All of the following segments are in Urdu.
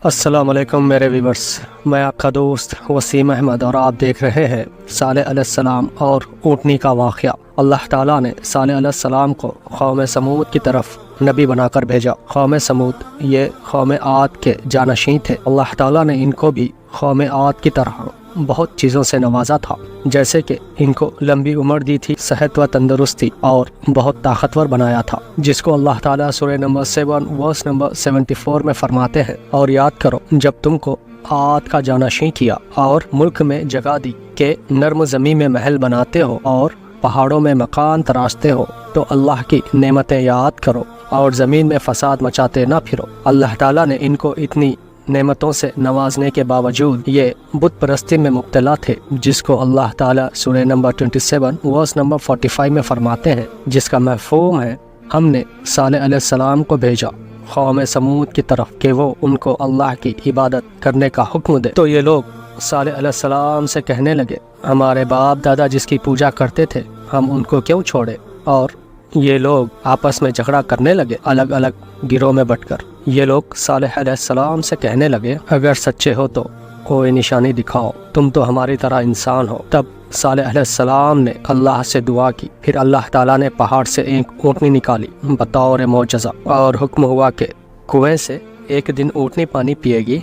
السلام علیکم میرے ویورز، میں آپ کا دوست وسیم احمد اور آپ دیکھ رہے ہیں صالح علیہ السلام اور اونٹنی کا واقعہ۔ اللہ تعالیٰ نے صالح علیہ السلام کو قوم سمود کی طرف نبی بنا کر بھیجا۔ قوم سمود یہ قوم عاد کے جانشین تھے۔ اللہ تعالیٰ نے ان کو بھی قوم عاد کی طرح بہت چیزوں سے نوازا تھا، جیسے کہ ان کو لمبی عمر دی تھی، صحت و تندرستی اور بہت طاقتور بنایا تھا، جس کو اللہ تعالیٰ سورہ نمبر 7 ورس نمبر 74 میں فرماتے ہیں، اور یاد کرو جب تم کو عاد کا جانشین کیا اور ملک میں جگہ دی کہ نرم زمین میں محل بناتے ہو اور پہاڑوں میں مکان تراشتے ہو، تو اللہ کی نعمتیں یاد کرو اور زمین میں فساد مچاتے نہ پھرو۔ اللہ تعالیٰ نے ان کو اتنی نعمتوں سے نوازنے کے باوجود یہ بت پرستی میں مبتلا تھے، جس کو اللہ تعالیٰ سورہ نمبر 27 ورس نمبر 45 میں فرماتے ہیں، جس کا مفہوم ہے ہم نے صالح علیہ السلام کو بھیجا قوم سمود کی طرف کہ وہ ان کو اللہ کی عبادت کرنے کا حکم دے۔ تو یہ لوگ صالح علیہ السلام سے کہنے لگے، ہمارے باپ دادا جس کی پوجا کرتے تھے ہم ان کو کیوں چھوڑے؟ اور یہ لوگ آپس میں جھگڑا کرنے لگے، الگ الگ گروہ میں بٹ کر۔ یہ لوگ صالح علیہ السلام سے کہنے لگے، اگر سچے ہو تو کوئی نشانی دکھاؤ، تم تو ہماری طرح انسان ہو۔ تب صالح علیہ السلام نے اللہ سے دعا کی، پھر اللہ تعالیٰ نے پہاڑ سے ایک اونٹنی نکالی بطور معجزہ، اور حکم ہوا کہ کنویں سے ایک دن اونٹنی پانی پیے گی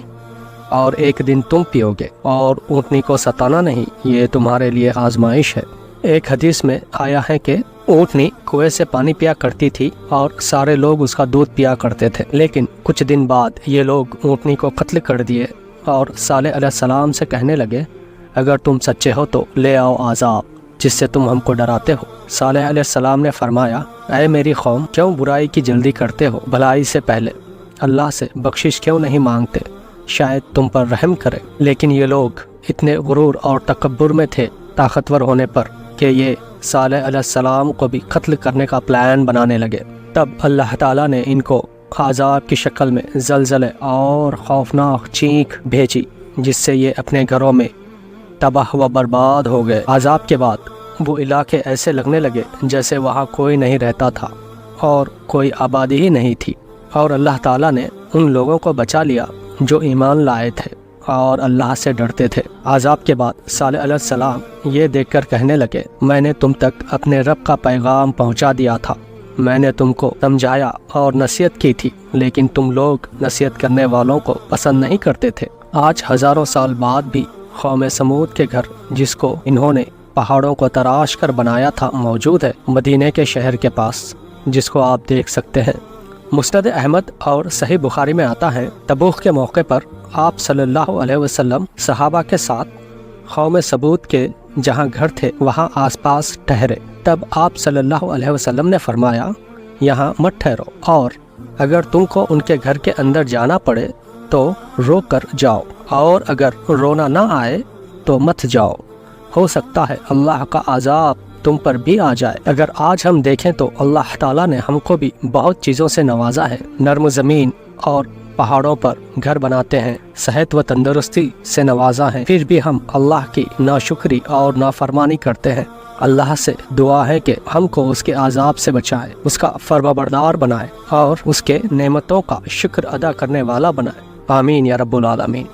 اور ایک دن تم پیو گے، اور اونٹنی کو ستانا نہیں، یہ تمہارے لیے آزمائش ہے۔ ایک حدیث میں آیا ہے کہ اونٹنی کنویں سے پانی پیا کرتی تھی اور سارے لوگ اس کا دودھ پیا کرتے تھے، لیکن کچھ دن بعد یہ لوگ اونٹنی کو قتل کر دیے اور صالح علیہ السلام سے کہنے لگے، اگر تم سچے ہو تو لے آؤ عذاب جس سے تم ہم کو ڈراتے ہو۔ صالح علیہ السلام نے فرمایا، اے میری قوم، کیوں برائی کی جلدی کرتے ہو؟ بھلائی سے پہلے اللہ سے بخشش کیوں نہیں مانگتے؟ شاید تم پر رحم کرے۔ لیکن یہ لوگ اتنے غرور اور تکبر میں تھے طاقتور ہونے پر کہ یہ صالح علیہ السلام کو بھی قتل کرنے کا پلان بنانے لگے۔ تب اللہ تعالیٰ نے ان کو عذاب کی شکل میں زلزلے اور خوفناک چینخ بھیجی، جس سے یہ اپنے گھروں میں تباہ و برباد ہو گئے۔ عذاب کے بعد وہ علاقے ایسے لگنے لگے جیسے وہاں کوئی نہیں رہتا تھا اور کوئی آبادی ہی نہیں تھی، اور اللہ تعالیٰ نے ان لوگوں کو بچا لیا جو ایمان لائے تھے اور اللہ سے ڈرتے تھے۔ عذاب کے بعد صالح علیہ السلام یہ دیکھ کر کہنے لگے، میں نے تم تک اپنے رب کا پیغام پہنچا دیا تھا، میں نے تم کو سمجھایا اور نصیحت کی تھی، لیکن تم لوگ نصیحت کرنے والوں کو پسند نہیں کرتے تھے۔ آج ہزاروں سال بعد بھی قوم سمود کے گھر، جس کو انہوں نے پہاڑوں کو تراش کر بنایا تھا، موجود ہے مدینے کے شہر کے پاس، جس کو آپ دیکھ سکتے ہیں۔ مسند احمد اور صحیح بخاری میں آتا ہے، تبوک کے موقع پر آپ صلی اللہ علیہ وسلم صحابہ کے ساتھ قوم سمود کے جہاں گھر تھے وہاں آس پاس ٹھہرے۔ تب آپ صلی اللہ علیہ وسلم نے فرمایا، یہاں مت ٹھہرو، اور اگر تم کو ان کے گھر کے اندر جانا پڑے تو رو کر جاؤ، اور اگر رونا نہ آئے تو مت جاؤ، ہو سکتا ہے اللہ کا عذاب تم پر بھی آ جائے۔ اگر آج ہم دیکھیں تو اللہ تعالیٰ نے ہم کو بھی بہت چیزوں سے نوازا ہے، نرم زمین اور پہاڑوں پر گھر بناتے ہیں، صحت و تندرستی سے نوازا ہے، پھر بھی ہم اللہ کی ناشکری اور نافرمانی کرتے ہیں۔ اللہ سے دعا ہے کہ ہم کو اس کے عذاب سے بچائے، اس کا فرمانبردار بنائے اور اس کے نعمتوں کا شکر ادا کرنے والا بنائے۔ آمین یا رب العالمین۔